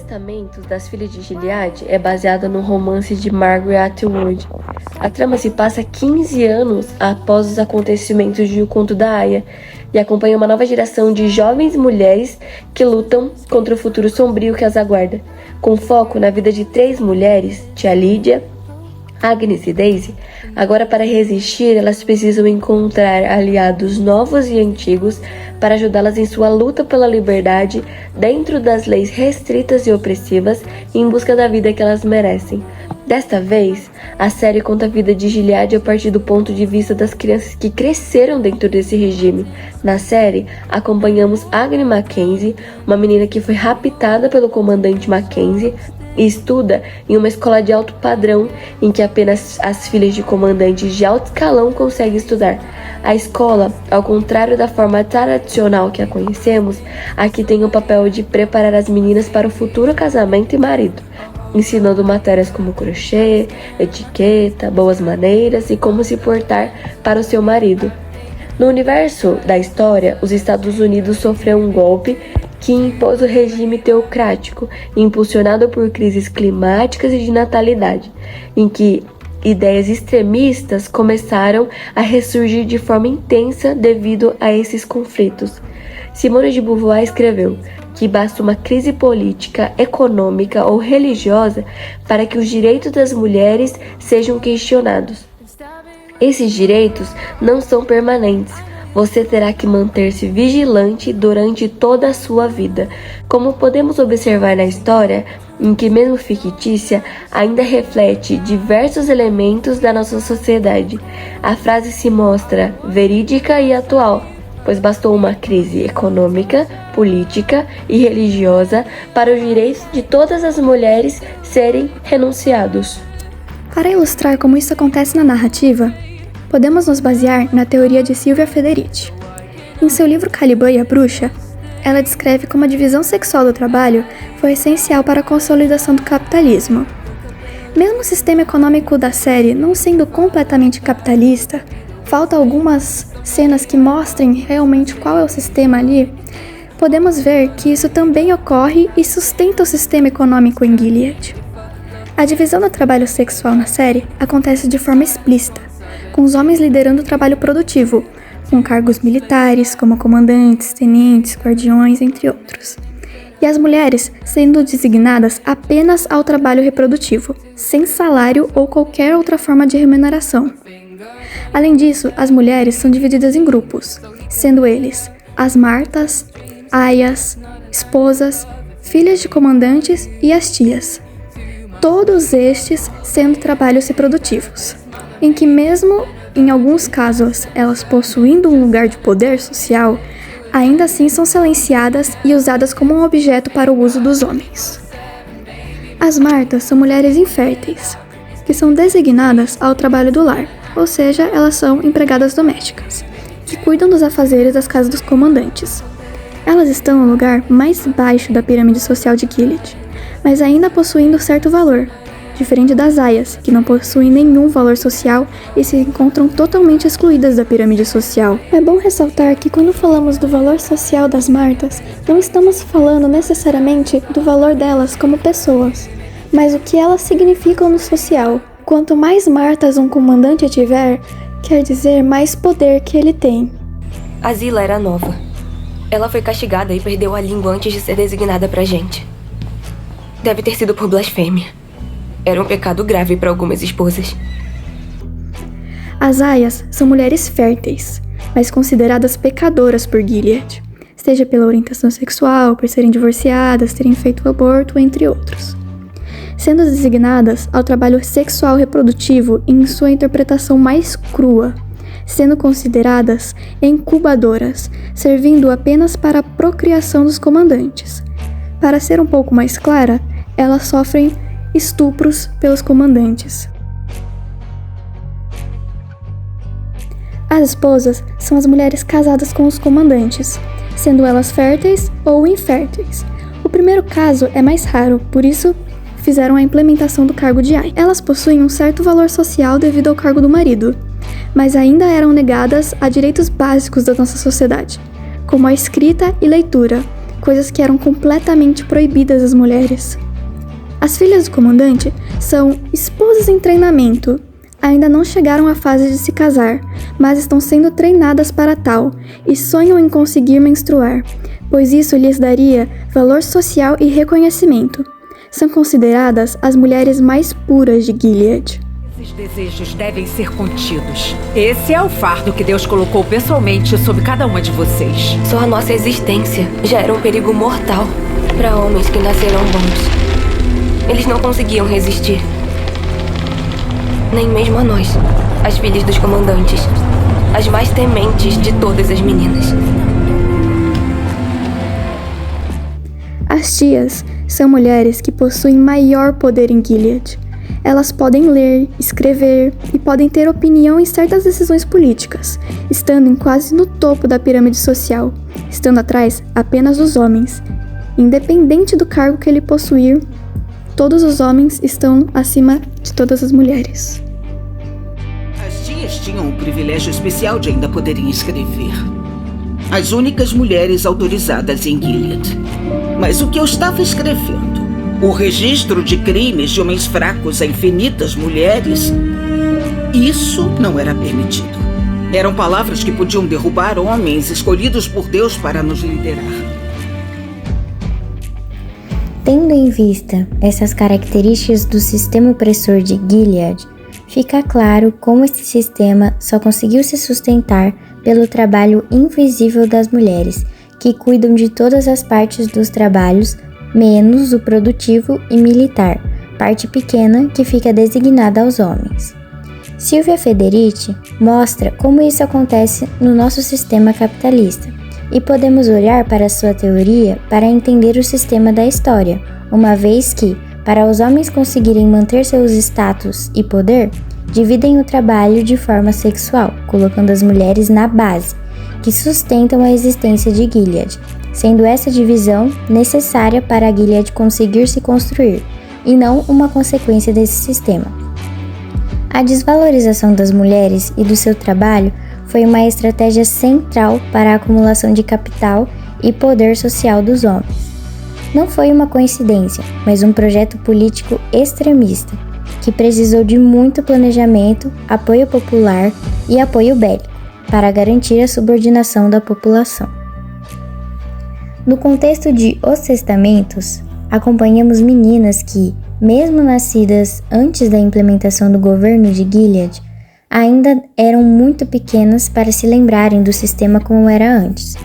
Testamentos das Filhas de Gileade é baseada no romance de Margaret Atwood. A trama se passa 15 anos após os acontecimentos de O Conto da Aia e acompanha uma nova geração de jovens mulheres que lutam contra o futuro sombrio que as aguarda, com foco na vida de 3 mulheres, Tia Lídia, Agnes e Daisy. Agora, para resistir, elas precisam encontrar aliados novos e antigos para ajudá-las em sua luta pela liberdade dentro das leis restritas e opressivas e em busca da vida que elas merecem. Desta vez, a série conta a vida de Gileade a partir do ponto de vista das crianças que cresceram dentro desse regime. Na série, acompanhamos Agnes Mackenzie, uma menina que foi raptada pelo comandante Mackenzie e estuda em uma escola de alto padrão em que apenas as filhas de comandantes de alto escalão conseguem estudar. A escola, ao contrário da forma tradicional que a conhecemos, aqui tem o papel de preparar as meninas para o futuro casamento e marido, ensinando matérias como crochê, etiqueta, boas maneiras e como se portar para o seu marido. No universo da história, os Estados Unidos sofreu um golpe que impôs o regime teocrático, impulsionado por crises climáticas e de natalidade, em que ideias extremistas começaram a ressurgir de forma intensa devido a esses conflitos. Simone de Beauvoir escreveu que basta uma crise política, econômica ou religiosa para que os direitos das mulheres sejam questionados. Esses direitos não são permanentes. Você terá que manter-se vigilante durante toda a sua vida, como podemos observar na história, em que mesmo fictícia, ainda reflete diversos elementos da nossa sociedade. A frase se mostra verídica e atual, pois bastou uma crise econômica, política e religiosa para os direitos de todas as mulheres serem renunciados. Para ilustrar como isso acontece na narrativa, podemos nos basear na teoria de Silvia Federici. Em seu livro Caliban e a Bruxa, ela descreve como a divisão sexual do trabalho foi essencial para a consolidação do capitalismo. Mesmo o sistema econômico da série não sendo completamente capitalista, faltam algumas cenas que mostrem realmente qual é o sistema ali, podemos ver que isso também ocorre e sustenta o sistema econômico em Gilead. A divisão do trabalho sexual na série acontece de forma explícita, com os homens liderando o trabalho produtivo, com cargos militares como comandantes, tenentes, guardiões, entre outros. E as mulheres sendo designadas apenas ao trabalho reprodutivo, sem salário ou qualquer outra forma de remuneração. Além disso, as mulheres são divididas em grupos, sendo eles as martas, aias, esposas, filhas de comandantes e as tias. Todos estes sendo trabalhos reprodutivos, em que mesmo em alguns casos elas possuindo um lugar de poder social, ainda assim são silenciadas e usadas como um objeto para o uso dos homens. As martas são mulheres inférteis, que são designadas ao trabalho do lar, ou seja, elas são empregadas domésticas, que cuidam dos afazeres das casas dos comandantes. Elas estão no lugar mais baixo da pirâmide social de Gilead, mas ainda possuindo certo valor, diferente das aias, que não possuem nenhum valor social e se encontram totalmente excluídas da pirâmide social. É bom ressaltar que quando falamos do valor social das martas, não estamos falando necessariamente do valor delas como pessoas, mas o que elas significam no social. Quanto mais martas um comandante tiver, quer dizer mais poder que ele tem. A Zila era nova. Ela foi castigada e perdeu a língua antes de ser designada pra gente. Deve ter sido por blasfêmia. Era um pecado grave para algumas esposas. As aias são mulheres férteis, mas consideradas pecadoras por Gilead, seja pela orientação sexual, por serem divorciadas, terem feito aborto, entre outros. Sendo designadas ao trabalho sexual reprodutivo em sua interpretação mais crua, sendo consideradas incubadoras, servindo apenas para a procriação dos comandantes. Para ser um pouco mais clara, elas sofrem estupros pelos comandantes. As esposas são as mulheres casadas com os comandantes, sendo elas férteis ou inférteis. O primeiro caso é mais raro, por isso fizeram a implementação do cargo de ai. Elas possuem um certo valor social devido ao cargo do marido, mas ainda eram negadas a direitos básicos da nossa sociedade, como a escrita e leitura, coisas que eram completamente proibidas às mulheres. As filhas do comandante são esposas em treinamento. Ainda não chegaram à fase de se casar, mas estão sendo treinadas para tal e sonham em conseguir menstruar, pois isso lhes daria valor social e reconhecimento. São consideradas as mulheres mais puras de Gilead. Esses desejos devem ser contidos. Esse é o fardo que Deus colocou pessoalmente sobre cada uma de vocês. Só a nossa existência já era um perigo mortal para homens que nasceram bons. Eles não conseguiam resistir. Nem mesmo a nós, as filhas dos comandantes, as mais tementes de todas as meninas. As tias são mulheres que possuem maior poder em Gilead. Elas podem ler, escrever e podem ter opinião em certas decisões políticas, estando em quase no topo da pirâmide social, estando atrás apenas dos homens. Independente do cargo que ele possuir, todos os homens estão acima de todas as mulheres. As tias tinham o privilégio especial de ainda poderem escrever. As únicas mulheres autorizadas em Gilead. Mas o que eu estava escrevendo? O registro de crimes de homens fracos a infinitas mulheres? Isso não era permitido. Eram palavras que podiam derrubar homens escolhidos por Deus para nos liderar. Tendo em vista essas características do sistema opressor de Gilead, fica claro como esse sistema só conseguiu se sustentar pelo trabalho invisível das mulheres, que cuidam de todas as partes dos trabalhos, menos o produtivo e militar, parte pequena que fica designada aos homens. Silvia Federici mostra como isso acontece no nosso sistema capitalista, e podemos olhar para sua teoria para entender o sistema da história, uma vez que, para os homens conseguirem manter seus status e poder, dividem o trabalho de forma sexual, colocando as mulheres na base, que sustentam a existência de Gilead, sendo essa divisão necessária para a Gilead conseguir se construir, e não uma consequência desse sistema. A desvalorização das mulheres e do seu trabalho foi uma estratégia central para a acumulação de capital e poder social dos homens. Não foi uma coincidência, mas um projeto político extremista, que precisou de muito planejamento, apoio popular e apoio bélico, para garantir a subordinação da população. No contexto de Os Testamentos, acompanhamos meninas que, mesmo nascidas antes da implementação do governo de Gilead, ainda eram muito pequenas para se lembrarem do sistema como era antes.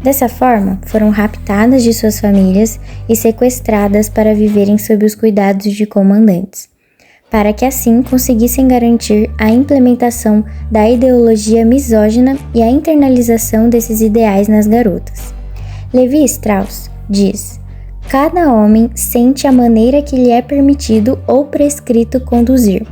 Dessa forma, foram raptadas de suas famílias e sequestradas para viverem sob os cuidados de comandantes, para que assim conseguissem garantir a implementação da ideologia misógina e a internalização desses ideais nas garotas. Levi Strauss diz: cada homem sente a maneira que lhe é permitido ou prescrito conduzir.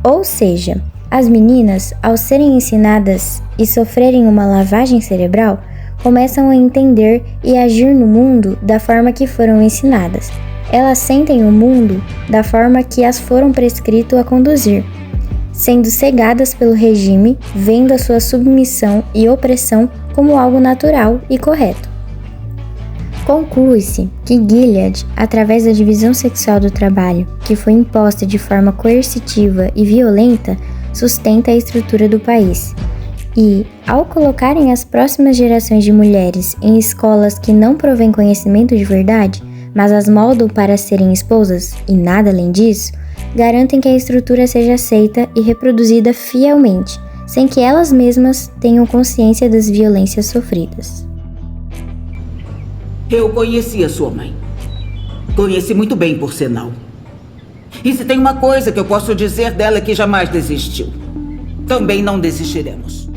Ou seja, as meninas, ao serem ensinadas e sofrerem uma lavagem cerebral, começam a entender e agir no mundo da forma que foram ensinadas. Elas sentem o mundo da forma que as foram prescrito a conduzir, sendo cegadas pelo regime, vendo a sua submissão e opressão como algo natural e correto. Conclui-se que Gilead, através da divisão sexual do trabalho, que foi imposta de forma coercitiva e violenta, sustenta a estrutura do país. E, ao colocarem as próximas gerações de mulheres em escolas que não provêm conhecimento de verdade, mas as moldam para serem esposas, e nada além disso, garantem que a estrutura seja aceita e reproduzida fielmente, sem que elas mesmas tenham consciência das violências sofridas. Eu conheci a sua mãe. Conheci muito bem, por sinal. E se tem uma coisa que eu posso dizer dela é que jamais desistiu. Também não desistiremos.